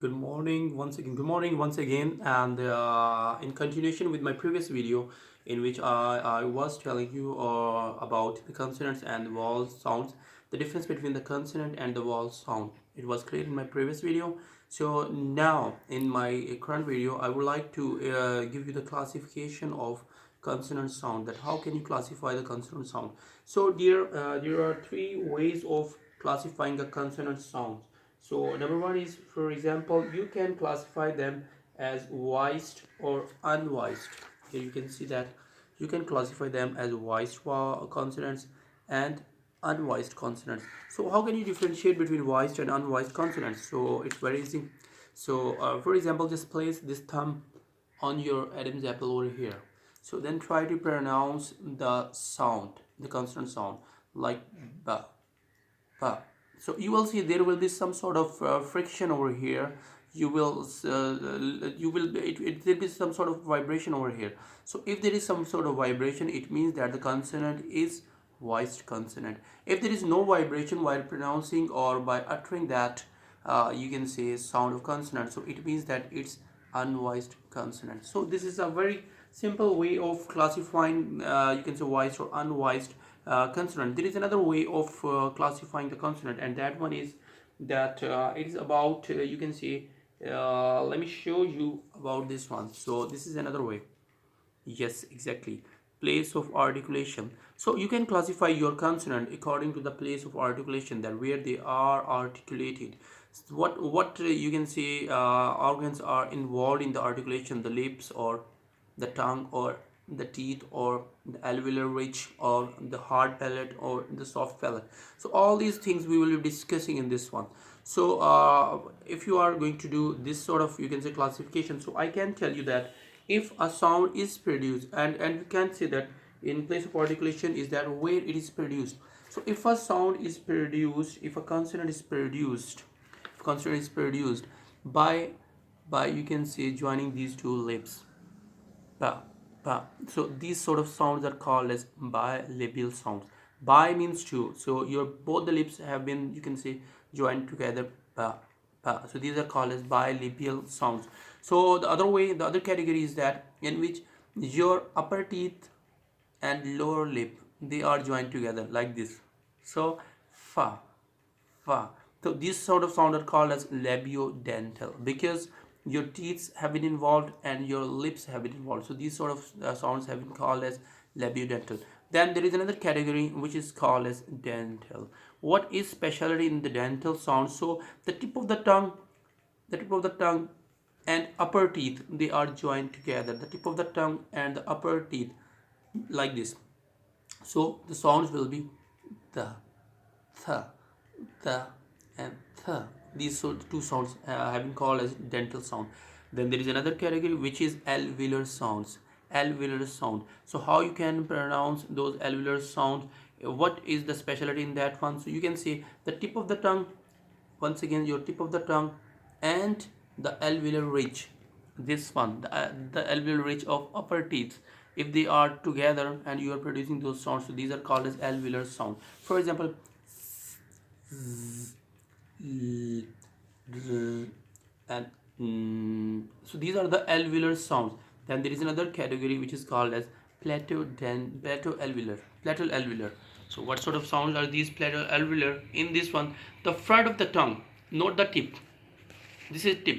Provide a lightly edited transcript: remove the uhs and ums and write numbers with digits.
Good morning once again, and in continuation with my previous video, in which I was telling you about the consonants and the vowel sounds, the difference between the consonant and the vowel sound. It was clear in my previous video. So now, in my current video, I would like to give you the classification of consonant sound. That how can you classify the consonant sound? So there are three ways of classifying a consonant sound. So number one is, for example, you can classify them as voiced or unvoiced. Here you can see that you can classify them as voiced consonants and unvoiced consonants. So how can you differentiate between voiced and unvoiced consonants? So it's very easy. So for example, just place this thumb on your Adam's apple over here. So then try to pronounce the sound, the consonant sound, like ba, ba. So you will see there will be some sort of friction over here. There will be some sort of vibration over here. So if there is some sort of vibration, it means that the consonant is voiced consonant. If there is no vibration while pronouncing or by uttering that, you can say sound of consonant. So it means that it's unvoiced consonant. So this is a very simple way of classifying, you can say voiced or unvoiced consonant. There is another way of classifying the consonant, and that one is that it is about, you can say, let me show you about this one. So this is another way. Yes, exactly. Place of articulation. So you can classify your consonant according to the place of articulation, that where they are articulated. What you can say organs are involved in the articulation, the lips or the tongue or the teeth or the alveolar ridge or the hard palate or the soft palate. So all these things we will be discussing in this one. So if you are going to do this sort of, you can say, classification, so I can tell you that if a sound is produced, and we can say that in place of articulation is that where it is produced. So if a sound is produced, if a consonant is produced, if consonant is produced by you can say joining these two lips, ba, ba. So these sort of sounds are called as bilabial sounds. Bi means two. So your both the lips have been, you can say, joined together. Ba, ba. So these are called as bilabial sounds. So the other way, the other category is that in which your upper teeth and lower lip, they are joined together like this. So fa, fa. So these sort of sound are called as labiodental, because your teeth have been involved and your lips have been involved. So these sort of sounds have been called as labiodental. Then there is another category which is called as dental. What is specialty in the dental sound? So the tip of the tongue and upper teeth, they are joined together. The tip of the tongue and the upper teeth, like this. So the sounds will be the, th, the, and th. These two sounds have been called as dental sound. Then there is another category which is alveolar sounds. Alveolar sound. So how you can pronounce those alveolar sounds? What is the specialty in that one? So you can say the tip of the tongue. Once again, your tip of the tongue and the alveolar ridge. This one, the alveolar ridge of upper teeth, if they are together and you are producing those sounds, so these are called as alveolar sound. For example, and so these are the alveolar sounds. Then there is another category which is called as plateau alveolar. So what sort of sounds are these plateau alveolar? In this one, the front of the tongue, not the tip. This is tip.